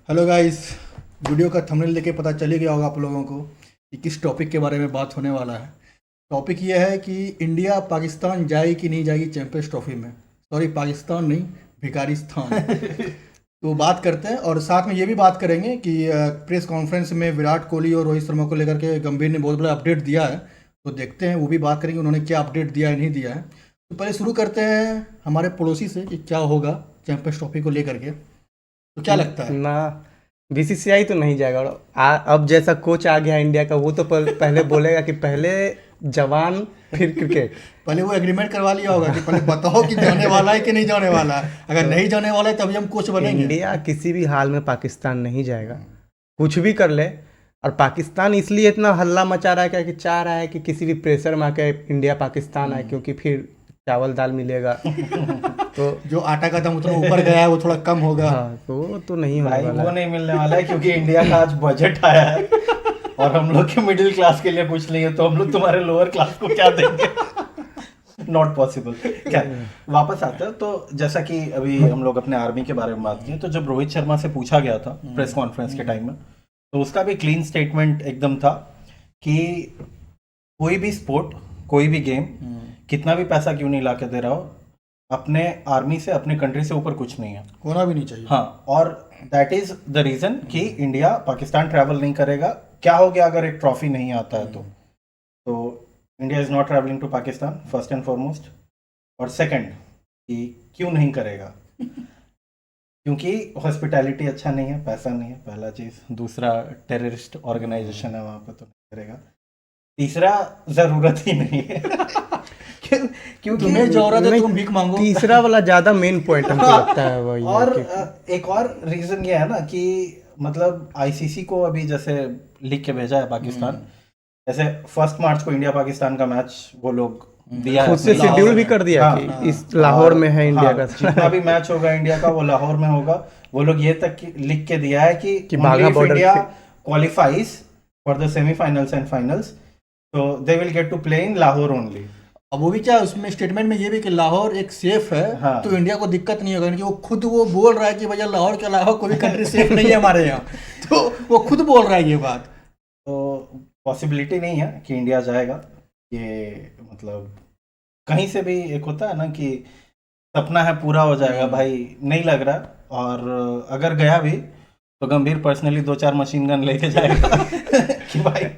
Hello guys. Video का thumbnail देख के पता चल ही गया होगा आप लोगों को कि किस टॉपिक के बारे में बात होने वाला है। टॉपिक यह है कि इंडिया पाकिस्तान जाएगी कि नहीं जाएगी चैंपियंस ट्रॉफी में। सॉरी, पाकिस्तान नहीं, भिखारिस्तान। तो बात करते हैं और साथ में ये भी बात करेंगे कि प्रेस कॉन्फ्रेंस में विराट कोहली और रोहित शर्मा को लेकर के गंभीर ने बहुत बड़ा अपडेट दिया है। तो देखते हैं, वो भी बात करेंगे उन्होंने क्या अपडेट दिया है नहीं दिया है। तो पहले शुरू करते हैं हमारे पड़ोसी से कि क्या होगा चैंपियंस ट्रॉफी को लेकर के। तो क्या लगता है? ना, बीसीसीआई तो नहीं जाएगा। और अब जैसा कोच आ गया इंडिया का, वो तो पहले बोलेगा कि पहले जवान फिर क्रिकेट। पहले वो एग्रीमेंट करवा लिया होगा कि पहले बताओ कि जाने वाला है कि नहीं जाने वाला है। अगर नहीं जाने वाला है तभी हम कोच बनेंगे। इंडिया किसी भी हाल में पाकिस्तान नहीं जाएगा, कुछ भी कर ले। और पाकिस्तान इसलिए इतना हल्ला मचा रहा है कि चाह रहा है कि किसी भी प्रेशर में आके इंडिया पाकिस्तान आए, क्योंकि फिर चावल दाल मिलेगा। तो जो आटा का दाम उतना ऊपर गया है वो थोड़ा कम होगा। हाँ, तो वो तो नहीं होने भाई वाला वो है। नहीं मिलने वाला है, क्योंकि इंडिया का आज बजट आया है और हम लोग के मिडिल क्लास के लिए कुछ नहीं है, तो हम लोग तुम्हारे लोअर क्लास को क्या देंगे? Not possible. क्या, वापस आते हैं तो जैसा कि अभी हम लोग अपने आर्मी के बारे में बात की, तो जब रोहित शर्मा से पूछा गया था प्रेस कॉन्फ्रेंस के टाइम में, तो उसका भी क्लीन स्टेटमेंट एकदम था कि कोई भी स्पोर्ट, कोई भी गेम, कितना भी पैसा क्यों नहीं ला के दे रहा हो, अपने आर्मी से, अपने कंट्री से ऊपर कुछ नहीं है, होना भी नहीं चाहिए। हाँ। और दैट इज द रीजन कि इंडिया पाकिस्तान ट्रैवल नहीं करेगा। क्या हो गया अगर एक ट्रॉफी नहीं आता है तो India is not travelling to Pakistan, first and foremost. और सेकंड कि क्यों नहीं करेगा, क्योंकि हॉस्पिटैलिटी अच्छा नहीं है, पैसा नहीं है, पहला चीज। दूसरा, टेररिस्ट ऑर्गेनाइजेशन है वहां पे, तो नहीं करेगा। तीसरा, जरूरत ही नहीं है। क्योंकि तुम्हें जरूरत है तुम भीख मांगो। तीसरा वाला ज्यादा मेन पॉइंट हमको लगता है वही है और कि एक और रीजन ये है ना कि मतलब आईसीसी को अभी जैसे लिख के भेजा है पाकिस्तान, जैसे 1 मार्च को इंडिया पाकिस्तान का मैच वो लोग दिया है खुद से अपने शेड्यूल लाहौर भी में। कर दिया हाँ, कि इस लाहौर में है इंडिया हाँ, का। जितना भी मैच होगा इंडिया का वो लाहौर में होगा। वो लोग ये तक लिख के दिया है कि बाघा बॉर्डर इंडिया से qualifies for the semifinals and finals, तो they will get to play in Lahore only. अब वो भी क्या, उसमें स्टेटमेंट में ये भी कि लाहौर एक सेफ है। हाँ। तो इंडिया को दिक्कत नहीं होगा, क्योंकि वो खुद वो बोल रहा है कि भैया लाहौर के अलावा कोई भी कंट्री सेफ नहीं है हमारे यहाँ। तो वो खुद बोल रहा है ये बात। तो पॉसिबिलिटी नहीं है कि इंडिया जाएगा। ये मतलब कहीं से भी एक होता है ना कि सपना है पूरा हो जाएगा, भाई नहीं लग रहा। और अगर गया भी तो गंभीर पर्सनली 2-4 मशीन गन लेके जाएगा कि भाई।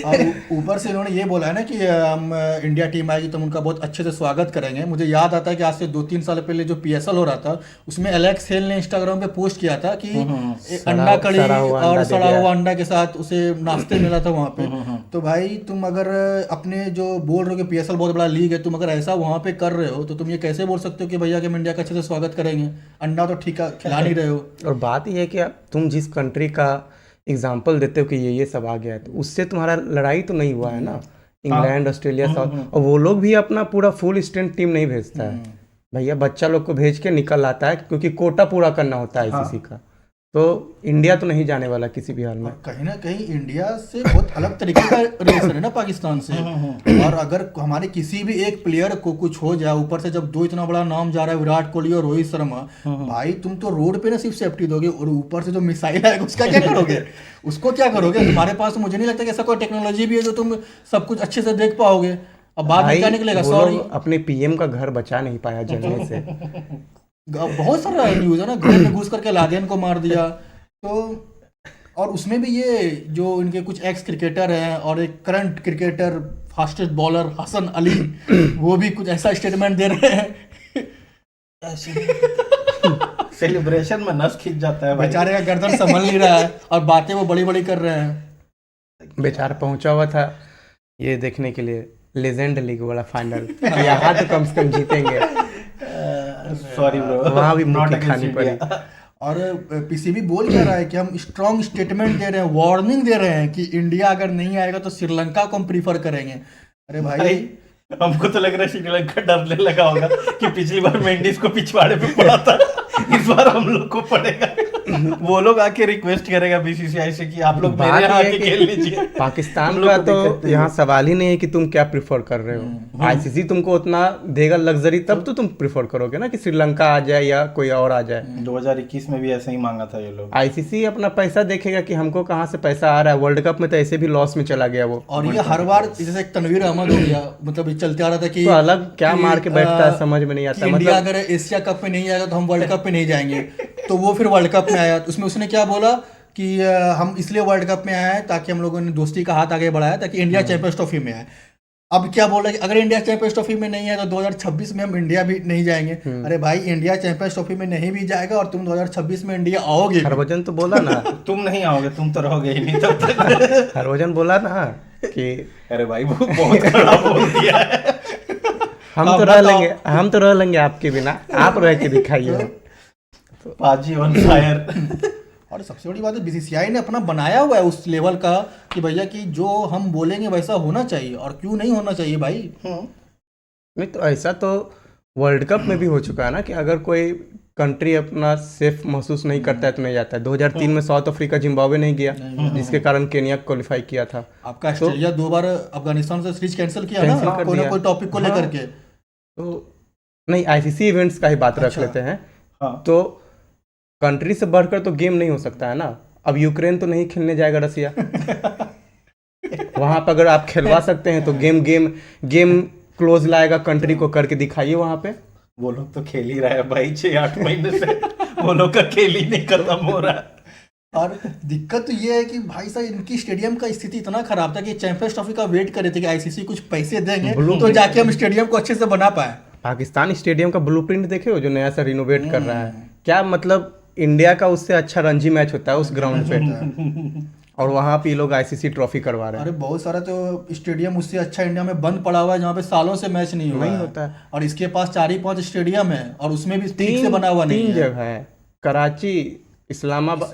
और ऊपर से इन्होंने ये बोला है ना कि हम इंडिया टीम आएगी तो हम उनका बहुत अच्छे से स्वागत करेंगे। मुझे याद आता है कि आज से 2-3 साल पहले जो पीएसएल हो रहा था, उसमें एलेक्स हेल ने इंस्टाग्राम पे पोस्ट किया था कि एक अंडा कड़ी और सड़ा हुआ अंडा के साथ उसे नाश्ते मिला था वहाँ पे। तो भाई तुम अगर अपने जो बोल रहे हो कि पीएसएल बहुत बड़ा लीग है, तुम अगर ऐसा वहाँ पे कर रहे हो तो तुम ये कैसे बोल सकते हो कि भैया कि हम इंडिया का अच्छे से स्वागत करेंगे? अंडा तो ठीक है, खिला नहीं रहे हो। और बात यह है कि तुम जिस कंट्री का एग्जाम्पल देते हो कि ये सब आ गया है, तो उससे तुम्हारा लड़ाई तो नहीं हुआ है ना। इंग्लैंड, ऑस्ट्रेलिया, साउथ, और वो लोग भी अपना पूरा फुल स्ट्रेंथ टीम नहीं भेजता है भैया, बच्चा लोग को भेज के निकल आता है, क्योंकि कोटा पूरा करना होता है आईसीसी का। तो इंडिया तो नहीं जाने वाला किसी भी हाल में। कहीं ना कहीं इंडिया से बहुत अलग तरीके का रिलेशन है ना पाकिस्तान से। और अगर हमारे किसी भी एक प्लेयर को कुछ हो जाए, ऊपर से जब दो इतना बड़ा नाम जा रहा है, विराट कोहली और रोहित शर्मा, भाई तुम तो रोड पे ना सिर्फ सेफ्टी दोगे, और ऊपर से जो मिसाइल आएगा उसका क्या करोगे? उसको क्या करोगे? तुम्हारे पास तो मुझे नहीं लगता कि ऐसा कोई टेक्नोलॉजी भी है जो तुम सब कुछ अच्छे से देख पाओगे। अब बाद में क्या निकलेगा? वो सॉरी, लोग अपने पीएम का घर बचा नहीं पाया जलने से। बहुत सारा न्यूज है ना, घर में घुस करके लादेन को मार दिया। तो और उसमें भी ये जो इनके कुछ एक्स क्रिकेटर हैं और एक current cricketer fastest bowler Hasan Ali, वो भी कुछ ऐसा स्टेटमेंट दे रहे हैं। सेलिब्रेशन में नस खींच जाता है भाई। बेचारे का गर्दन संभल नहीं रहा है और बातें वो बड़ी बड़ी कर रहे हैं। बेचारा पहुंचा हुआ था ये देखने के लिए लेजेंड लीग वाला फाइनल, यहाँ तो कम से कम जीतेंगे। सॉरी ब्रो, वहाँ भी Not मुक्की against खानी पड़ी। India। और पीसीबी बोल क्या रहा है कि हम स्ट्रॉन्ग स्टेटमेंट दे रहे हैं, वार्निंग दे रहे हैं कि इंडिया अगर नहीं आएगा तो श्रीलंका को हम प्रीफर करेंगे। अरे भाई हमको तो लग रहा है श्रीलंका डरने लगा होगा कि पिछली बार मेंडिस को पिछवाड़े पे पड़ा था, इस बार हम लोग को पड़ेगा। वो लोग आके रिक्वेस्ट करेगा बीसीसीआई से कि आप लोग बात मेरे यहाँ ये आके है खेल कि लीजिए। पाकिस्तान हम लोग का को तो दिक्कत नहीं यहाँ है। सवाल ही नहीं है कि तुम क्या प्रिफर कर रहे हो। आईसीसी तुमको उतना देगा लग्जरी तब तो तुम प्रिफर करोगे ना कि श्रीलंका आ जाए या कोई और आ जाए। 2021 में भी ऐसा ही मांगा था ये लोग। आईसीसी अपना पैसा देखेगा कि हमको कहाँ से पैसा आ रहा है। वर्ल्ड कप में तो ऐसे भी लॉस में चला गया वो। और ये हर बार जैसे एक तनवीर अहमद हो गया, मतलब ये चलते आ रहा था कि तो अलग क्या कि, मार के बैठता है समझ में नहीं कि आता। इंडिया मतलब अगर एशिया कप में नहीं आएगा तो हम वर्ल्ड कप में नहीं जाएंगे। तो वो फिर वर्ल्ड कप में आया, तो उसमें उसने क्या बोला कि हम इसलिए वर्ल्ड कप में आए हैं ताकि हम लोगों ने दोस्ती का हाथ आगे बढ़ाया ताकि इंडिया चैंपियंस ट्रॉफी में आए। अब क्या बोल रहा है कि अगर इंडिया चैंपियंस ट्रॉफी में नहीं है तो 2026 में हम इंडिया भी नहीं जाएंगे। अरे भाई, इंडिया चैंपियंस ट्रॉफी में नहीं भी जाएगा और तुम 2026 में इंडिया आओगे भी। हरभजन तो बोला ना तुम नहीं आओगे, तुम तो रहोगे ही नहीं तब तक। हरभजन बोला ना कि अरे भाई वो बहुत खराब बोल दिया है। हम तो रह लेंगे आपके बिना, आप रह के दिखाइए। पाजी ऑन फायर। और सबसे बड़ी बात है बीसीसीआई ने अपना बनाया हुआ है उस लेवल का कि भैया कि जो हम बोलेंगे वैसा होना चाहिए, और क्यों नहीं होना चाहिए भाई। नहीं तो ऐसा तो वर्ल्ड कप में भी हो चुका है ना कि अगर कोई कंट्री अपना सेफ महसूस नहीं करता है तो नहीं जाता है। 2003 में साउथ अफ्रीका जिम्बाब्वे नहीं गया, जिसके कारण केनिया क्वालिफाई किया था। आपका ऑस्ट्रेलिया 2 बार अफगानिस्तान से सीरीज कैंसिल किया ना, कैंसिल कर कोई ना दिया। कोई टॉपिक को लेकर के। तो नहीं, आईसीसी इवेंट्स का ही बात रख अच्छा। लेते हैं। हाँ। तो कंट्री से बढ़कर तो गेम नहीं हो सकता है ना। अब यूक्रेन तो नहीं खेलने जाएगा रसिया। वहां पर अगर आप खेलवा सकते हैं तो गेम क्लोज लाएगा कंट्री को, करके दिखाइए वहां पे। वो लोग तो खेल ही रहा है भाई 6-8 महीने से। वो लोग का खेल ही नहीं खत्म हो रहा है। और दिक्कत तो ये है कि भाई साहब इनकी स्टेडियम का स्थिति इतना खराब था कि चैंपियंस ट्रॉफी का वेट कर रहे थे कि आईसीसी कुछ पैसे देंगे तो जाके हम स्टेडियम को अच्छे से बना पाए। पाकिस्तान स्टेडियम का ब्लूप्रिंट देखे हो जो नया सा रिनोवेट कर रहा है। क्या मतलब इंडिया का उससे अच्छा रणजी मैच होता है उस ग्राउंड पे, और वहां पे ये लोग आईसीसी ट्रॉफी करवा रहे हैं। अरे बहुत सारा तो स्टेडियम उससे अच्छा इंडिया में बंद पड़ा हुआ है जहाँ पे सालों से मैच नहीं हुआ नहीं है। होता है। और इसके पास 4 ही 5 स्टेडियम है और उसमें भी ठीक से बना हुआ नहीं 3 है। जगह है, कराची, इस्लामाबाद,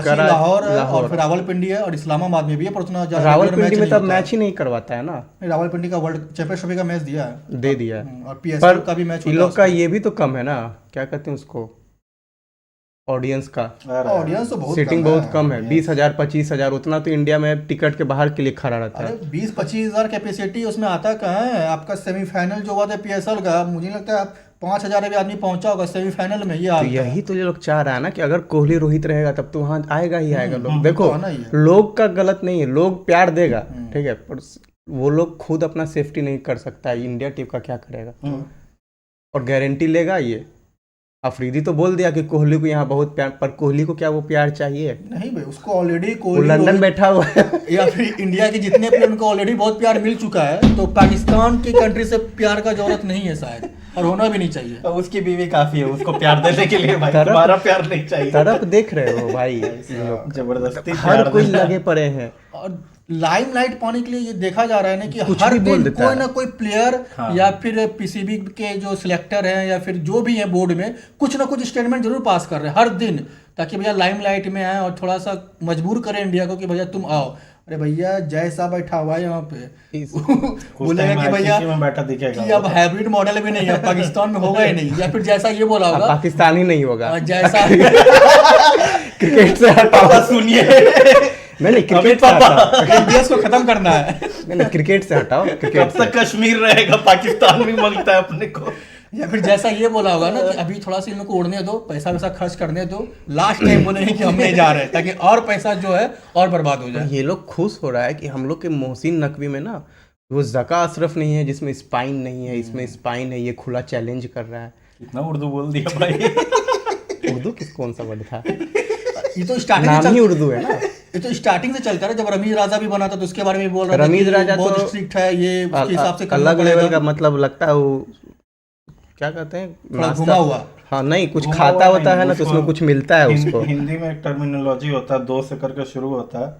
कराची, लाहौर है और फिर रावलपिंडी है, और इस्लामाबाद में भी है, पर उतना ज्यादा रावलपिंडी में नहीं तब होता मैच ही नहीं करवाता है ना। है। रावलपिंडी का वर्ल्ड चैंपियंस ट्रॉफी का मैच दिया है, दे दिया है। और पर पीएसएल का भी मैच इन होता लोग का है। ये भी तो कम है ना, क्या कहते हैं उसको, ऑडियंस का। ऑडियंस तो बहुत सीटिंग कम बहुत है। कम है। 20,000 25,000 उतना तो इंडिया में टिकट के बाहर के लिए खड़ा रहता अरे है। 20-25 हजार कैपेसिटी उसमें आता कहाँ है। आपका सेमीफाइनल जो हुआ था पीएसएल का, मुझे नहीं लगता है 5,000 भी आदमी पहुंचा होगा सेमीफाइनल में। ये तो हाल था। यही तो ये लोग चाह रहा है ना कि अगर कोहली रोहित रहेगा तब तो वहां आएगा ही आएगा लोग। देखो, तो आना ही है। लोग का गलत नहीं है, लोग प्यार देगा, ठीक है, पर वो लोग खुद अपना सेफ्टी नहीं कर सकता है। इंडिया टीम का क्या करेगा, और गारंटी लेगा ये। अफरीदी तो बोल दिया कि कोहली को यहाँ बहुत प्यार, पर कोहली को क्या वो प्यार चाहिए? नहीं भाई, उसको ऑलरेडी वो लंदन बैठा हुआ है। या फिर इंडिया के जितने प्लेयर उनको ऑलरेडी बहुत प्यार मिल चुका है, तो पाकिस्तान की कंट्री से प्यार का जरूरत नहीं है शायद, और होना भी नहीं चाहिए। अब उसकी बीवी काफी है उसको प्यार देने के लिए भाई। तरफ- तुम्हारा प्यार नहीं चाहिए। तरफ देख रहे हो भाई, इन लोग जबरदस्ती हर प्यार कोई देना। लगे पड़े हैं। और लाइमलाइट पाने के लिए ये देखा जा रहा है ना कि कुछ हर भी बोल दिन देता कोई है। ना कोई प्लेयर या फिर पीसीबी के जो सिलेक्टर हैं या फिर जो भी हैं बोर्ड में, कुछ ना कुछ स्टेटमेंट जरूर पास कर रहे हैं हर दिन, ताकि भैया लाइमलाइट में आए और थोड़ा सा मजबूर करें इंडिया को कि भैया तुम आओ। अरे भैया जैसा बैठा हुआ है यहाँ पे बोलेगा कि भैया में बैठा दिखेगा कि अब हाइब्रिड मॉडल भी नहीं है पाकिस्तान में, होगा ही नहीं, या फिर जैसा ये बोला अब होगा पाकिस्तान ही नहीं होगा। जैसा क्रिकेट से हटाओ। पापा सुनिए। नहीं क्रिकेट से हटाओ। देश को खत्म करना है। नहीं क्रिकेट से हटाओ, कब क्रिकेट से। तक कश्मीर रहेगा, पाकिस्तान भी मांगता है अपने को। या फिर जैसा ये बोला होगा ना कि अभी थोड़ा सा इन लोग को उड़ने दो, पैसा वैसा खर्च करने दो, लास्ट टाइम बोलेंगे कि हम नहीं जा रहे, ताकि और पैसा जो है और बर्बाद हो जाए। ये लोग खुश हो रहा है कि हम लोग के मोहसिन नकवी में ना वो जका अशरफ नहीं है जिसमें स्पाइन नहीं है, इसमें स्पाइन है, ये खुला चैलेंज कर रहा है। कितना उर्दू बोल दिया भाई। उर्दू कौन सा वर्ड था? ये तो स्टार्टिंग नाम ही उर्दू है ना। ये तो स्टार्टिंग से चलता है। जब रमीज राजा भी बना था तो उसके बारे में बोल रहा था रमीज कि राजा बहुत तो स्ट्रिक्ट है, ये उसके हिसाब से करना अलग लेवल पड़ेगा। का, मतलब लगता है वो क्या कहते हैं, थोड़ा नाश्ता- घुमा हुआ। हाँ नहीं, कुछ घुमा खाता हुआ होता नहीं, है ना तो उसको उसमें कुछ मिलता है उसको। हिंदी में एक टर्मिनोलॉजी होता है, 2 से करके शुरू होता है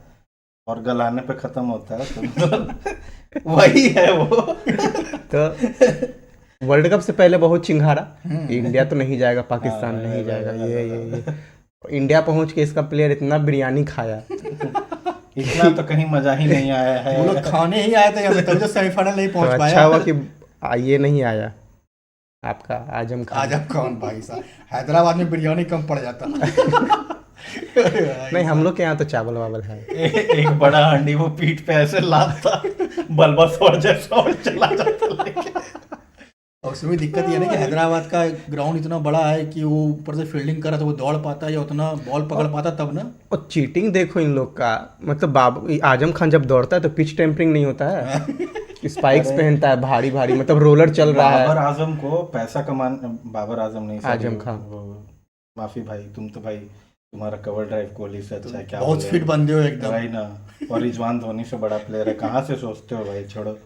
और गलाने पे खत्म होता है, तो वही है वो। तो वर्ल्ड कप से पहले बहुत चिंघारा, इंडिया तो नहीं जाएगा, पाकिस्तान नहीं जाएगा, ये इंडिया पहुंच के इसका प्लेयर इतना बिरयानी खाया। इतना तो कहीं मजा ही नहीं आया है। वो लोग खाने ही आए थे यहाँ पे, तभी तो सेमीफाइनल नहीं तो पहुंच पाया। अच्छा हुआ कि ये नहीं आया आपका आजम खान। आजम खान भाई साहब, हैदराबाद में बिरयानी कम पड़ जाता। नहीं, हम लोग के यहाँ तो चावल वावल है। एक बड़ा हांडी वो पीठ पे ऐसे लाता, बल्बा सौर जैसा और चला जाता लेके। और उसमें दिक्कत ये है ना कि हैदराबाद का ग्राउंड इतना बड़ा है कि वो ऊपर से फील्डिंग करा तो वो दौड़ पाता है या उतना बॉल पकड़ पाता तब ना। और चीटिंग देखो इन लोग का, मतलब आजम खान जब दौड़ता है तो पिच टेम्परिंग नहीं होता है, स्पाइक्स पहनता है भारी भारी, मतलब रोलर चल रहा बाबर है। आजम को पैसा कमान, बाबर आजम नहीं, sorry, आजम खान। माफी भाई, तुम तो भाई तुम्हारा कवर ड्राइव कोहली से अच्छा है, क्या बहुत बोले? फिट बंदे हो एकदम। भाई ना, और रिजवान धोनी से बड़ा प्लेयर है, कहाँ से सोचते हो भाई, छोड़ो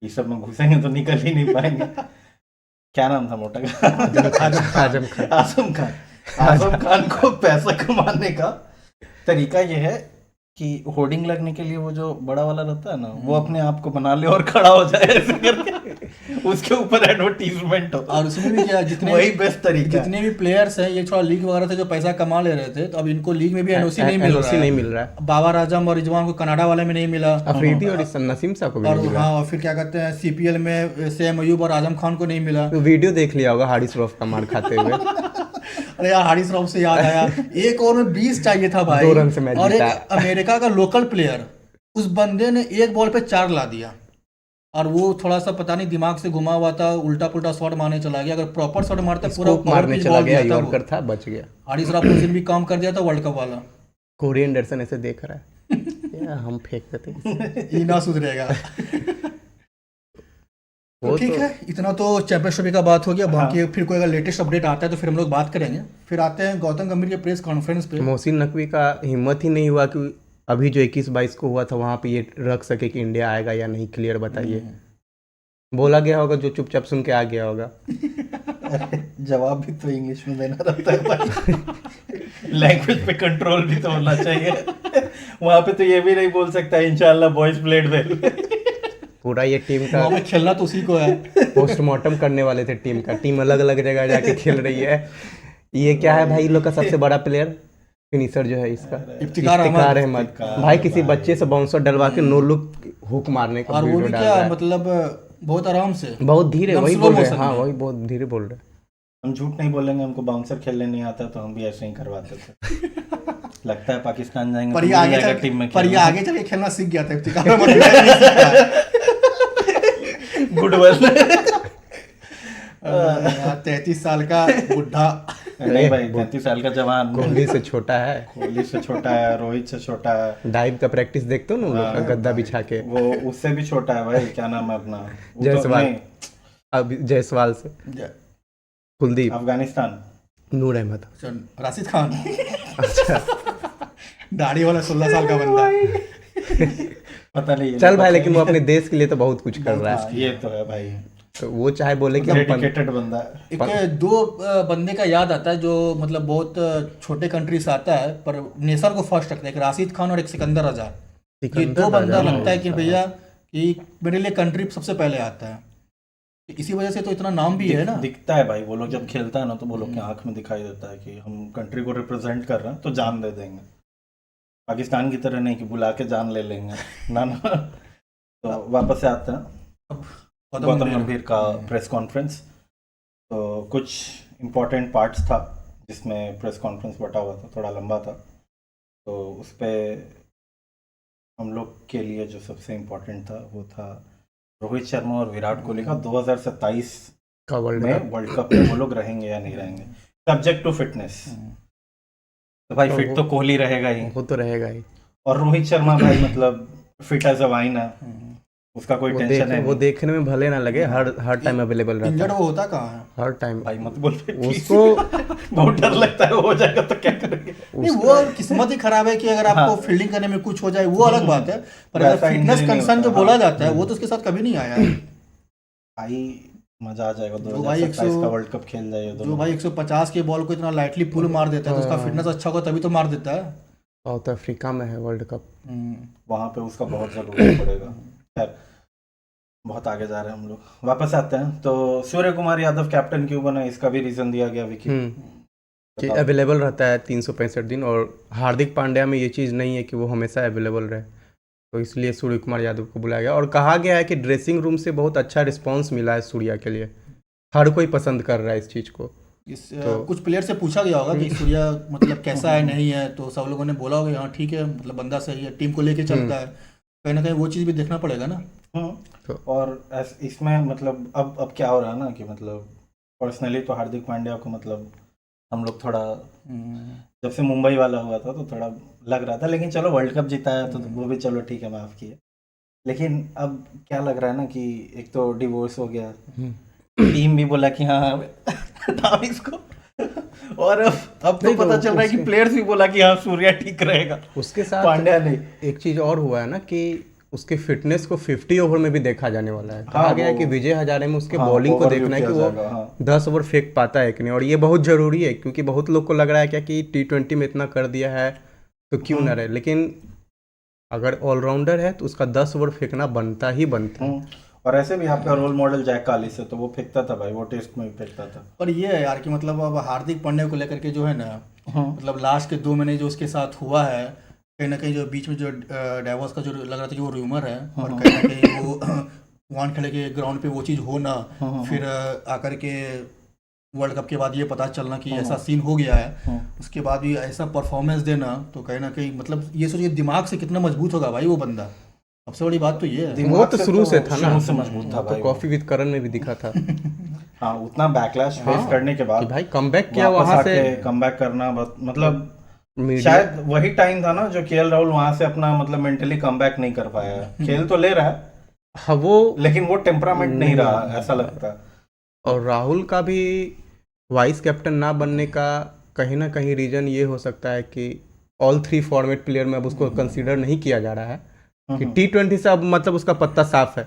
ये सब में घुसेंगे तो निकल ही नहीं पाएंगे। क्या नाम था मोटा का? आजम खान। आजम खान। आजम खान को पैसा कमाने का तरीका ये है कि होर्डिंग लगने के लिए वो जो बड़ा वाला रहता है ना, वो अपने आप को बना ले और खड़ा हो जाए ऐसे करके, उसके ऊपर एडवर्टीजमेंट हो। और उसमें भी क्या, जितने वही बेस्ट तरीका है। जितने भी प्लेयर्स हैं ये थोड़ा लीग वगैरह से जो पैसा कमा ले रहे थे, तो अब इनको लीग में भी एनओसी नहीं मिल रहा NOC नहीं है। मिल रहा है। बाबर आजम और रिजवान को कनाडा वाले में नहीं मिला, अफरीदी और इस नसीम साहब को भी और नहीं मिला। हाँ, और फिर क्या कहते हैं सीपीएल में सेम अयूब और आजम खान को नहीं मिला। तो वीडियो देख लिया होगा हारिस रऊफ का मार खाते हुए। अरे यार, हारिस रऊफ से याद आया, एक ओवर में 20 चाहिए था भाई, 2 रन से मैच और जीता। एक अमेरिका का लोकल प्लेयर, उस बंदे ने एक बॉल पे 4 ला दिया, और वो थोड़ा सा पता नहीं दिमाग से घुमा हुआ था, उल्टा पुल्टा शॉट मारने चला गया। अगर प्रॉपर शॉट मारता पूरा स्कोप मारने चला गया, यॉर्कर था। था, बच गया। हारिस रऊफ उस दिन भी काम कर दिया था वर्ल्ड कप वाला। कोरी एंडरसन ऐसे देख रहा है, यार हम फेंक देते हैं। ये ना सुधरेगा। तो वो ठीक तो- है, इतना तो चैंपियंस का बात हो गया। बाकी फिर कोई अगर लेटेस्ट अपडेट आता है तो फिर हम लोग बात करेंगे। फिर आते हैं गौतम गंभीर के प्रेस कॉन्फ्रेंस पे। मोहसिन नकवी का हिम्मत ही नहीं हुआ कि अभी जो 21-22 को हुआ था वहां पे ये रख सके कि इंडिया आएगा या नहीं, क्लियर बताइए। बोला गया होगा, जो चुपचाप सुन के आ गया होगा। जवाब भी तो इंग्लिश में देना रहता है भाई। लैंग्वेज पे कंट्रोल भी तो होना चाहिए। वहां पे तो ये भी नहीं बोल सकता इंशाल्लाह बॉयज प्लेड वेल। पूरा ये टीम का वहाँ पे खेलना तो उसी को है। पोस्टमार्टम करने वाले थे टीम का। टीम अलग अलग जगह जाके खेल रही है। ये क्या है भाई, इन लोग का सबसे बड़ा प्लेयर फिनिशर जो है इसका, इफ्तिकार इफ्तिकार अहमद। अहमद। भाई किसी बच्चे से बाउंसर डलवा के नो लुक हुक मारने का और वो वीडियो भी डाल क्या रहा है। मतलब बहुत आराम से, बहुत धीरे, एकदम वही slow बोल रहे हैं। motion हाँ, में। वही बहुत धीरे बोल रहे हैं। हम झूठ नहीं बोलेंगे, हमको बाउंसर खेलने नहीं आता तो हम भी ऐसे ही करवाते थे। लगता है पाकिस्तान जाएंगे पर तो ये मिल आगे जाएगा टीम में पर ये खेलना। आगे चल के खेलना सीख गया था इफ्तिकार अहमद। नहीं सीखा है। Good well. 33 साल का बुढ़ा। नहीं भाई, 33 साल का जवान। कोहली से छोटा है। कोहली से छोटा है, रोहित से छोटा है, डाइव का प्रैक्टिस देखते हो ना उन लोग का, गद्दा बिछा के। वो उससे भी छोटा है भाई। क्या नाम है अपना? वो तो जायसवाल। नहीं, अब जायसवाल से कुलदीप, अफगानिस्तान। नूर अहमद। अच्छा, राशिद खान। अच्छा दाढ़ी वाला 16 साल का बंदा। पता नहीं ये चल लोग भाई, पता लेकिन वो अपने देश के लिए तो बहुत कुछ कर रहा है। हाँ, ये तो है भाई, तो वो चाहे बोले कि हम डेडिकेटेड बंदा है। एक दो बंदे का याद आता है जो मतलब बहुत छोटे कंट्री से आता है पर नेशन को फर्स्ट रखता है, एक राशिद खान और एक सिकंदर रजा। ये सिकंदर दो बंदा राजा। लगता है कि भैया कि मेरे लिए कंट्री सबसे पहले आता है, इसी वजह से तो इतना नाम भी है ना। दिखता है भाई, वो लोग जब खेलता है ना तो वो लोग की आंख में दिखाई देता है कि हम कंट्री को रिप्रेजेंट कर रहे हैं तो जान दे देंगे। पाकिस्तान की तरह नहीं कि बुला के जान ले लेंगे, ना ना। तो वापस से आते हैं गौतम गंभीर का प्रेस कॉन्फ्रेंस। तो कुछ इम्पोर्टेंट पार्ट्स था जिसमें प्रेस कॉन्फ्रेंस बटा हुआ था, थोड़ा लंबा था। तो उस पर हम लोग के लिए जो सबसे इम्पोर्टेंट था वो था रोहित शर्मा और विराट कोहली का 2027 का वर्ल्ड में कप। वर्ल्ड कप में वो लोग रहेंगे या नहीं रहेंगे, सब्जेक्ट टू फिटनेस। तो भाई तो फिट तो कोहली रहेगा ही, वो तो रहेगा ही। और रोहित शर्मा भाई मतलब फिट एज अ वाइन है, उसका कोई टेंशन है वो नहीं। देखने में भले ना लगे, हर टाइम अवेलेबल रहता इंजर्ड है, वो होता कहाँ है? हर टाइम। भाई मत बोल please। उसको बहुत डर लगता है वो हो जाएगा तो क्या करेंगे। नहीं, वो किस्मत ही खराब है कि अगर आपको हाँ। फील्डिंग करने में कुछ हो जाए वो अलग बात है, पर अगर वैसा फिटनेस injury नहीं कंसर्न जो होता, बोला हाँ। जाता है वो तो उसके साथ कभी नहीं आया है। भाई मजा आ जाएगा, जो भाई 2027 का वर्ल्ड कप खेल जाएगा जो दोनों। भाई 150 के बॉल को इतना लाइटली पुल मार देता है तो उसका हाँ। फिटनेस अच्छा होगा तभी तो मार देता है। साउथ अफ्रीका में है वर्ल्ड कप। वहां पे उसका बहुत जरूरत पड़ेगा। खैर बहुत आगे जा रहे हैं हम लोग, वापस आते हैं। तो सूर्य कुमार यादव कैप्टन क्यों बना, इसका भी रीजन दिया गया विकी। कि अवेलेबल रहता है 365 दिन, और हार्दिक पांड्या में ये चीज़ नहीं है कि वो हमेशा अवेलेबल रहे, तो इसलिए सूर्य कुमार यादव को बुलाया गया। और कहा गया है कि ड्रेसिंग रूम से बहुत अच्छा रिस्पांस मिला है सूर्या के लिए, हर कोई पसंद कर रहा है इस चीज़ को। कुछ प्लेयर से पूछा गया होगा कि सूर्या मतलब कैसा है नहीं है, तो सब लोगों ने बोला होगा हाँ ठीक है, मतलब बंदा सही है, टीम को लेके चलता है। कहीं ना कहीं वो चीज़ भी देखना पड़ेगा ना। और इसमें मतलब अब क्या हो रहा है ना कि मतलब पर्सनली तो हार्दिक पांड्या को मतलब हम लोग थोड़ा जब से मुंबई वाला हुआ था तो थोड़ा लग रहा था, लेकिन चलो वर्ल्ड कप जीता है तो वो भी चलो ठीक है, माफ किए। लेकिन अब क्या लग रहा है ना कि एक तो डिवोर्स हो गया, टीम भी बोला कि हाँ था इसको, और अब तो पता चल रहा है कि प्लेयर्स भी बोला कि हाँ सूर्या ठीक रहेगा। उसके साथ पांड्या नहीं, एक चीज और हुआ है ना कि उसके फिटनेस को 50 ओवर में भी देखा जाने वाला है। कहा हाँ, गया है कि विजय हजारे में उसके हाँ, बॉलिंग को overview देखना है कि किया वो जाएगा, हाँ। 10 ओवर फेंक पाता है कि नहीं, और ये बहुत जरूरी है क्योंकि बहुत लोग को लग रहा है क्या कि T20 में इतना कर दिया है तो क्यों ना रहे, लेकिन अगर ऑलराउंडर है तो उसका 10 ओवर फेंकना बनता ही बनता है। और ऐसे भी आपका रोल मॉडल जैक कालिस है, तो वो फेंकता था भाई, वो टेस्ट में भी फेंकता था। पर ये है यार कि मतलब अब हार्दिक पांड्या को लेकर के जो है ना, मतलब लास्ट के 2 महीने जो उसके साथ हुआ है, कहीं ना कहीं जो बीच में जो डाइवोर्स का जो लग रहा था कि वो र्यूमर है, और कहीं ना कहीं वो वहाँ खेले के ग्राउंड पे वो चीज़ हो ना, फिर आकर के वर्ल्ड कप के बाद ये पता चलना कि ऐसा सीन हो गया है, उसके बाद भी ऐसा परफॉर्मेंस देना, तो कहीं ना कहीं मतलब ये सोचिए दिमाग से कितना मजबूत होगा भाई वो बंदा। सबसे बड़ी बात तो ये है। वो तो शुरू से था ना, शुरू से मजबूत था तो भाई। कॉफी विद करण में भी दिखा था हाँ, उतना बैकलैश फेस करने के बाद कि भाई कमबैक किया वापस वहां से, आके कमबैक करना मतलब मीडिया शायद वही टाइम था ना जो केएल राहुल वहां से अपना मतलब मेंटली कमबैक नहीं कर पाया है। खेल तो ले रहा है, हाँ वो, लेकिन वो टेम्परामेंट नहीं रहा, ऐसा लगता है। और राहुल का भी वाइस कैप्टन ना बनने का कहीं ना कहीं रीजन ये हो सकता है कि ऑल 3 फॉर्मेट प्लेयर में अब उसको कंसीडर नहीं किया जा रहा है कि T20 से अब मतलब उसका पत्ता साफ है,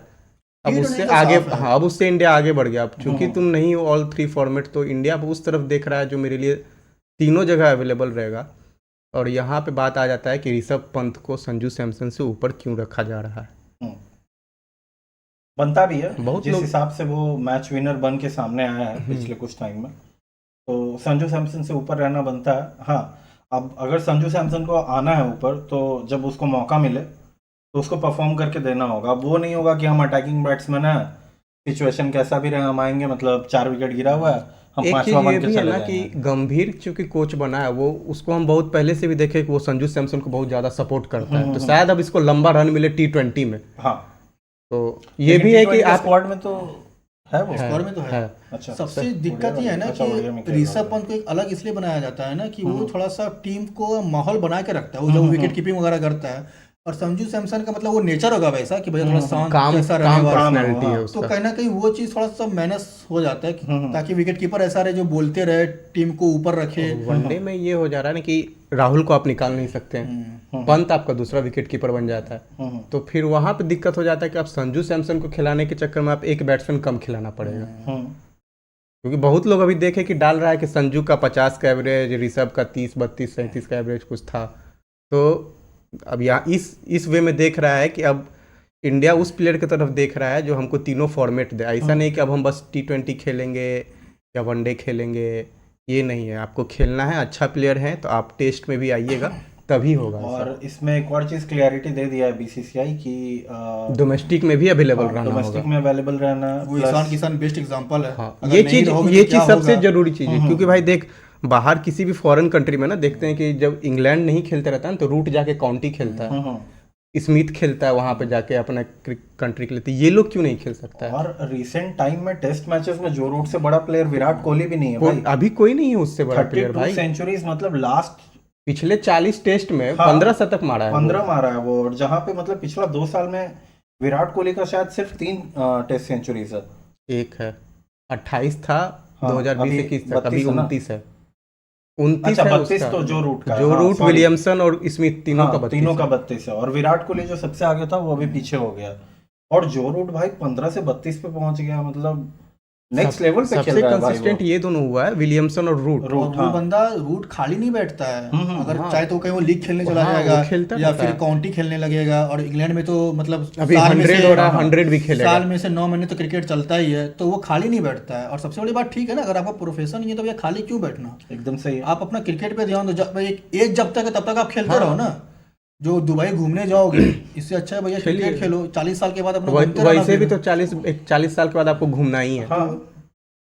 अब T20 उससे तो आगे, साफ है। हाँ अब उससे इंडिया आगे बढ़ गया। अब चूंकि तुम नहीं हो ऑल 3 फॉर्मेट, तो इंडिया अब उस तरफ देख रहा है जो मेरे लिए तीनों जगह अवेलेबल रहेगा। और यहाँ पे बात आ जाता है कि ऋषभ पंत को संजू सैमसन से ऊपर क्यों रखा जा रहा है। बनता भी है, बहुत जिस लोग- हिसाब से वो मैच विनर बन के सामने आया है पिछले कुछ टाइम में, तो संजू सैमसन से ऊपर रहना बनता है। हाँ, अब अगर संजू सैमसन को आना है ऊपर, तो जब उसको मौका मिले तो उसको परफॉर्म करके देना होगा। वो नहीं होगा कि हम अटैकिंग बैट्समैन है, सिचुएशन कैसा भी रहे हम आएंगे, मतलब 4 विकेट गिरा हुआ है, हम एक 5वां चीज बन ये के भी है चले ना कि जाएंगे। गंभीर चूंकि कोच बना है, वो उसको हम बहुत पहले से भी देखे कि वो संजू सैमसन को बहुत ज्यादा सपोर्ट करता है, तो शायद अब इसको लंबा रन मिले T20 में। हाँ, तो ये भी है कि आप स्क्वाड में तो है वो, स्कोर में तो है। अच्छा, सबसे दिक्कत ये है ना अच्छा, ओडिया में कि खेल ऋषभ पंत को एक अलग इसलिए बनाया जाता है ना कि वो थोड़ा सा टीम को माहौल बना के रखता है, वो जब विकेट कीपिंग वगैरह करता है। और संजू सैमसन का मतलब वो नेचर होगा वैसा कि भैया थोड़ा शांत काम जैसा रहने काम वाला, पर्सनैलिटी है तो उसका। कहीं ना कहीं वो चीज़ थोड़ा सा मैनेज हो जाता है ताकि विकेट कीपर ऐसा रहे जो बोलते रहे, टीम को ऊपर रखे। वनडे में ये हो जा रहा है ना कि राहुल को आप निकाल नहीं सकते हैं, पंत आपका दूसरा विकेट कीपर बन जाता है, तो फिर वहां पे दिक्कत हो जाता है कि आप संजू सैमसन को खिलाने के चक्कर में आप एक बैट्समैन कम खिलाना पड़ेगा। क्योंकि बहुत लोग अभी देखे कि डाल रहा है कि संजू का 50 का एवरेज, ऋषभ का 30, 32, 37 का एवरेज कुछ था। तो अब यहाँ इस वे में देख रहा है कि अब इंडिया उस प्लेयर की तरफ देख रहा है जो हमको तीनों फॉर्मेट दे। ऐसा नहीं कि अब हम बस T20 खेलेंगे या वनडे खेलेंगे, ये नहीं है। आपको खेलना है, अच्छा प्लेयर है तो आप टेस्ट में भी आइएगा, तभी होगा। और इसमें एक और चीज क्लियरिटी दे दिया है बीसीसीआई की डोमेस्टिक में भी अवेलेबल रहना होगा। डोमेस्टिक में अवेलेबल रहना, वो ईशान किशन बेस्ट एग्जांपल है। हाँ, अगर ये नहीं रहोगे चीज तो क्या सबसे होगा? जरूरी चीज है, क्योंकि भाई देख बाहर किसी भी फॉरेन कंट्री में ना देखते हैं कि जब इंग्लैंड नहीं खेलते रहता है ना, तो रूट जाके काउंटी खेलता है, स्मिथ खेलता है वहां पे जाके अपना कंट्री के लिए, तो ये लोग क्यों नहीं खेल सकता है? और रिसेंट टाइम में टेस्ट मैचेस में जो रूट से बड़ा प्लेयर विराट कोहली भी नहीं है भाई। अभी कोई नहीं है उससे बड़ा प्लेयर 32 भाई। सेंचुरीज, मतलब लास्ट पिछले 40 टेस्ट में हाँ, 15 शतक मारा है 15 मारा है वो। और जहाँ पे मतलब पिछला 2 साल में विराट कोहली का शायद सिर्फ 3 टेस्ट सेंचुरीज है। एक है 28 था, हाँ, 2020-21 तक, अभी 32 है ना? 29 है। 29 अच्छा, है 32 उसका। तो जो रूट का है, जो हाँ, रूट sorry। विलियमसन और स्मिथ तीनों हाँ, का 32 तीनों का है। 32 है। और विराट कोहली जो सबसे आगे था वो अभी पीछे हो गया। और जो रूट भाई 15 से 32 पे पहुंच गया, मतलब नेक्स्ट लेवल पे खेल सबसे रहा है भाई कंसिस्टेंट ये दोनों हुआ है, विलियमसन और रूट। और रूट, वो हाँ। बंदा रूट खाली नहीं बैठता है। अगर हाँ। चाहे तो कहीं वो लीग खेलने चला हाँ, वो जाएगा खेलता या रहता फिर है। काउंटी खेलने लगेगा। और इंग्लैंड में तो मतलब अभी साल में 100 से हो रहा है, 100 भी खेलेगा। साल में से 9 महीने तो क्रिकेट चलता ही है, तो वो खाली नहीं बैठता है। और सबसे बड़ी बात, ठीक है ना, अगर आपका प्रोफेशन ही है तो भैया खाली क्यों बैठना? एकदम सही है। आप अपना क्रिकेट पे ध्यान दो। जब एक एज जब तक है तब तक आप खेलते रहो ना। जो दुबई घूमने जाओगे इससे अच्छा है भैया क्रिकेट खेलो। 40 साल के बाद अपना घूमते रहना वैसे भी फिर। तो 40 साल के बाद आपको घूमना ही है। हाँ,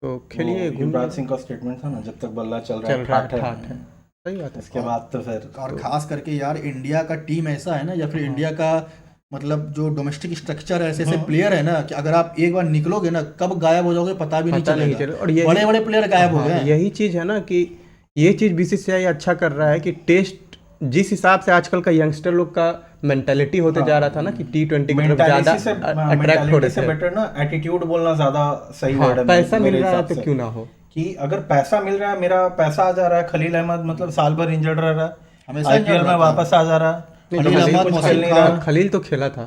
तो खेलिए, वो घूमिए। युवराज सिंह का स्टेटमेंट था ना, जब तक बल्ला चल रहा चल है रहा है, ठाठ है। ठाठ है। सही बात है। उसके बाद तो फिर और खास करके यार इंडिया का टीम ऐसा है ना, या फिर इंडिया का मतलब जो डोमेस्टिक स्ट्रक्चर है, ऐसे ऐसे प्लेयर है ना कि अगर आप एक बार निकलोगे ना कब गायब हो जाओगे पता भी नहीं पता नहीं चलेगा। चले। और यही बड़े बड़े प्लेयर गायब हो हाँ, गए हैं। यही चीज़ है ना कि ये चीज़ बीसीसीआई अच्छा कर रहा है कि टेस्ट जिस हिसाब से आजकल का यंगस्टर लोग का मेंटेलिटी होते जा रहा था ना कि T20 की तरफ ज़्यादा अट्रैक्ट हो रहे थे। बेटर ना एटीट्यूड बोलना ज्यादा सही हाँ, वर्ड है पैसा मिल मेरे रहा है हिसाब तो से। क्यों ना हो। कि अगर पैसा मिल रहा है, मेरा पैसा आ जा रहा है, खलील अहमद मतलब साल भर इंजर्ड रह रहा है, हमेशा आईपीएल injured में रहता है। वापस आ जा रहा है, खलील डोमेस्टिक अहमद, कुछ मोहसिन खेल नहीं खान। रहा। खलील तो खेला था।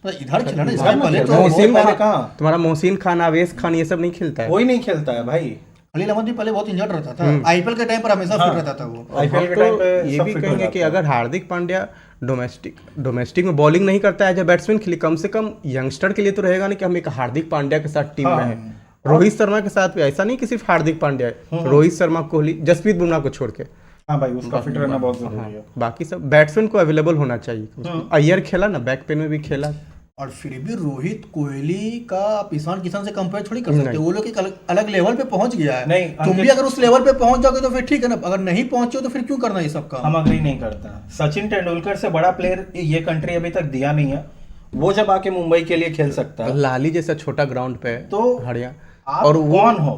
पर इधर खेला ना, हाँ, इससे पहले तो मोहसिन पहले खान, कहाँ? तुम्हारा मोहसिन खान, आवेश खान, ये सब नहीं खेलता है। कोई नहीं खेलता है भाई। खलील अहमद भी पहले बहुत इंजर्ड रहता था, आईपीएल के टाइम पर हमेशा फिट रहता था वो। आईपीएल के तो टाइम पे ये सब भी fit हो कहेंगे जाता कि है। अगर हार्दिक पांड्या डोमेस्टिक में बॉलिंग नहीं करता है एज ए बैट्समैन के लिए, कम से कम यंगस्टर के लिए तो रहेगा ना कि हम एक हार्दिक पांड्या के साथ टीम में है। रोहित शर्मा के साथ भी ऐसा नहीं कि सिर्फ हार्दिक पांड्या है, रोहित शर्मा, कोहली, जसप्रीत बुमराह को छोड़ के हाँ भाई, उसका फिट रहना बहुत जरूरी है। बाकी सब बैट्समैन को अवेलेबल होना चाहिए। अय्यर खेला ना, बैक पेन में भी खेला। और फिर भी रोहित, कोहली का आप ईशान किशन से कंपेयर थोड़ी कर सकते हो। वो लोग एक अलग लेवल पे पहुंच गया है। नहीं, तुम भी अगर उस लेवल पे पहुंच जाओगे तो फिर ठीक है ना, अगर नहीं पहुंचे हो तो फिर क्यों करना ये सब काम। हम अग्री नहीं करता। सचिन तेंदुलकर से बड़ा प्लेयर ये कंट्री अभी तक दिया नहीं है। वो जब आके मुंबई के लिए खेल सकता है लाली जैसा छोटा ग्राउंड पे तो हड़िया, आप और वो कौन हो,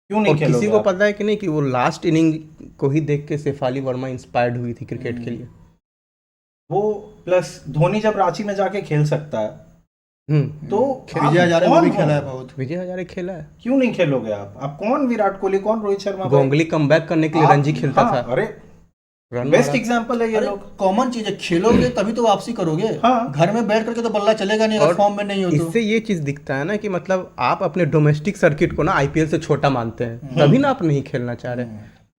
क्यों नहीं और खेलोगे किसी को आप? पता है कि नहीं कि वो लास्ट इनिंग को ही देख के शेफाली वर्मा इंस्पायर्ड हुई थी क्रिकेट के लिए। वो प्लस धोनी जब रांची में जाके खेल सकता है तो आप विजय हजारे वो कौन भी हो? खेला है बहुत। विजय हजारे खेला है। क्यों नहीं खेलोगे आप कौन विराट कोहली, कौन रोहित शर्मा भाई? गोंगली कमबैक करने के लिए आप- रणजी खेलता हाँ, था। अरे रन बेस्ट मारा। एग्जांपल है ये अरे लोग। कॉमन चीज है, खेलोगे तभी तो वापसी करोगे। हाँ। घर में बैठ करके तो बल्ला चलेगा नहीं अगर और फॉर्म में नहीं हो तो। इससे ये चीज दिखता है ना कि मतलब आप अपने डोमेस्टिक सर्किट को ना आईपीएल से छोटा मानते हैं, तभी ना आप नहीं खेलना चाह रहे।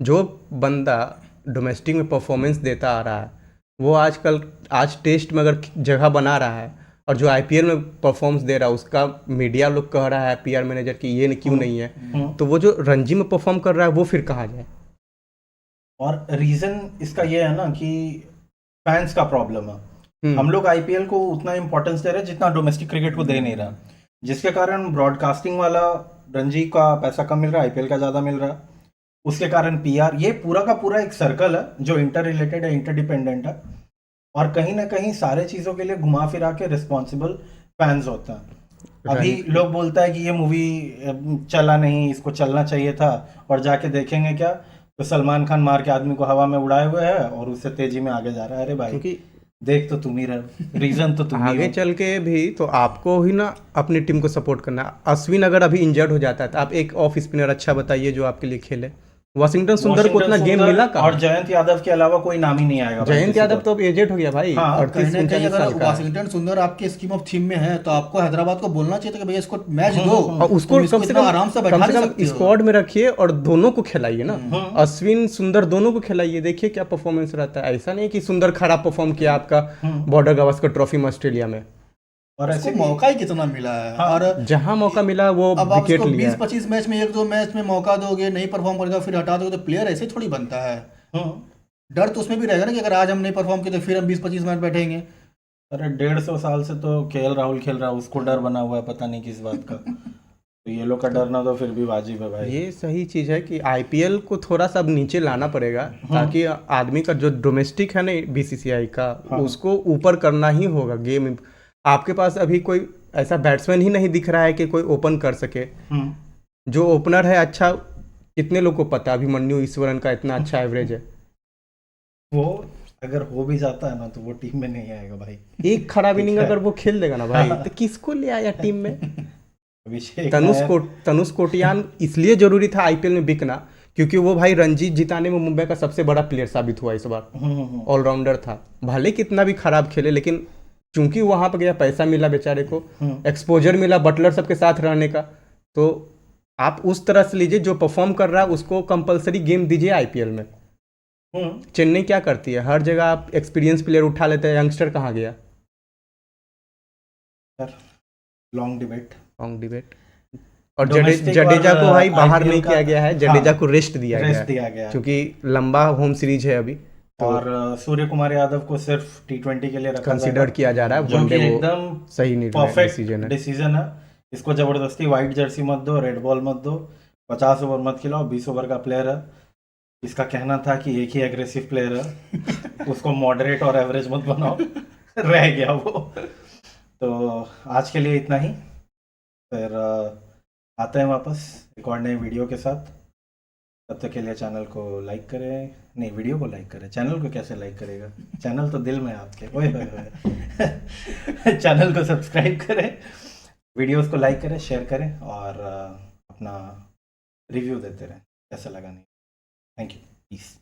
जो बंदा डोमेस्टिक में परफॉर्मेंस देता आ रहा है वो आज टेस्ट में अगर जगह बना रहा है, और जो आईपीएल में परफॉर्मेंस दे रहा है उसका मीडिया लोग कह रहा है, पीआर मैनेजर की ये क्यों नहीं है, तो वो जो रणजी में परफॉर्म कर रहा है वो फिर कहाँ जाए। और रीजन इसका ये है ना कि फैंस का प्रॉब्लम है। हम लोग आईपीएल को उतना इंपॉर्टेंस दे रहे हैं जितना डोमेस्टिक क्रिकेट को दे नहीं रहा, जिसके कारण ब्रॉडकास्टिंग वाला रणजी का पैसा कम मिल रहा है, आईपीएल का ज्यादा मिल रहा है। उसके कारण पीआर, ये पूरा का पूरा एक सर्कल है जो इंटर रिलेटेड है, इंटरडिपेंडेंट है, और कहीं ना कहीं सारे चीजों के लिए घुमा फिरा के रिस्पॉन्सिबल फैंस होता है। अभी लोग बोलता है कि ये मूवी चला नहीं, इसको चलना चाहिए था, और जाके देखेंगे क्या तो सलमान खान मार के आदमी को हवा में उड़ाए हुए है और उससे तेजी में आगे जा रहा है। अरे भाई क्योंकि देख तो तुम ही रहे, रीजन तो तुम ही आगे हो। चल के भी तो आपको ही ना अपनी टीम को सपोर्ट करना है। अश्विन अगर अभी इंजर्ड हो जाता है तो आप एक ऑफ स्पिनर अच्छा बताइए जो आपके लिए खेले। वाशिंगटन सुंदर को उतना गेम मिला और कहाँ? जयंत यादव के अलावा कोई नाम ही नहीं आएगा भाई जयंत किसी यादव को। तो अब एजेड हो गया भाई, हाँ, 38 कहीं ना कहीं 39 अगर साल का है। वाशिंगटन सुंदर आपके स्कीम ऑफ थीम में है तो आपको हैदराबाद को बोलना चाहिए था कि भैया इसको मैच दो, और उसको तुम इसको कम से इतना कम आराम से बैठा नहीं सकते हो। स्क्वाड में रखिए और दोनों को खिलाइए ना। अश्विन सुंदर दोनों को खिलाइए, देखिए क्या परफॉर्मेंस रहता है। ऐसा नहीं कि सुंदर खराब परफॉर्म किया आपका बॉर्डर गावस्कर ट्रॉफी में ऑस्ट्रेलिया में। और ऐसे उसको मौका ही कितना मिला है। हाँ, और जहां मौका मिला वो अब आप विकेट उसको लिया। 20-25 मैच में एक दो मैच में मौका दोगे, नहीं परफॉर्म करेगा फिर हटा दोगे, तो प्लेयर ऐसे थोड़ी बनता है। डर तो उसमें भी रहेगा ना कि अगर आज हम नहीं परफॉर्म किए तो फिर हम 20-25 मैच बैठेंगे। अरे 150 साल से तो केएल राहुल खेल रहा है, उसको डर बना हुआ है पता नहीं किस बात का। तो ये लोग का डरना तो फिर भी वाजिब है भाई। ये सही चीज है कि आईपीएल को थोड़ा सा अब नीचे लाना पड़ेगा ताकि आदमी का जो डोमेस्टिक है ना बीसीसीआई का, उसको ऊपर करना ही होगा गेम। आपके पास अभी कोई ऐसा बैट्समैन ही नहीं दिख रहा है कि कोई ओपन कर सके। जो ओपनर है अच्छा, कितने लोग को पता अभिमन्यु ईश्वरन का इतना अच्छा एवरेज है। वो अगर हो भी जाता है ना तो वो टीम में नहीं आएगा भाई। एक खराब इनिंग अगर वो खेल देगा ना भाई तो किसको ले आया टीम में? अभिषेक तनुष कोटियान इसलिए जरूरी था आईपीएल में बिकना क्योंकि वो भाई रणजी जिताने में मुंबई का सबसे बड़ा प्लेयर साबित हुआ इस बार। ऑलराउंडर था, भले कितना भी खराब खेले, लेकिन चूंकि वहां पर गया, पैसा मिला बेचारे को, एक्सपोजर मिला बटलर सबके साथ रहने का, तो आप उस तरह से लीजिए जो परफॉर्म कर रहा है उसको कंपलसरी गेम दीजिए आईपीएल में। चेन्नई क्या करती है, हर जगह आप एक्सपीरियंस प्लेयर उठा लेते हैं, यंगस्टर कहाँ गया? लॉन्ग डिबेट और Domestic जडेजा और को भाई बाहर IPL नहीं का- किया गया है, जडेजा हाँ, को रेस्ट दिया रेस्ट दिया गया गया है। क्योंकि लंबा होम सीरीज है अभी, और सूर्य कुमार यादव को सिर्फ T20 के लिए रखा कंसीडर किया जा रहा है। जो वनडे कि वो एकदम सही नहीं परफेक्ट डिसीजन है। डिसीजन है इसको जबरदस्ती वाइट जर्सी मत दो, रेड बॉल मत दो, 50 ओवर मत खिलाओ, 20 ओवर का प्लेयर है। इसका कहना था कि एक ही एग्रेसिव प्लेयर है, उसको मॉडरेट और एवरेज मत बनाओ। रह गया वो। तो आज के लिए इतना ही, फिर आते हैं वापस एक और नए वीडियो के साथ। तब तक के लिए चैनल को लाइक करें, नहीं वीडियो को लाइक करें, चैनल को कैसे लाइक करेगा, चैनल तो दिल में है आपके, ओए होए होए। चैनल को सब्सक्राइब करें, वीडियोस को लाइक करें, शेयर करें और अपना रिव्यू देते रहें कैसा लगा नहीं। Thank you, piece.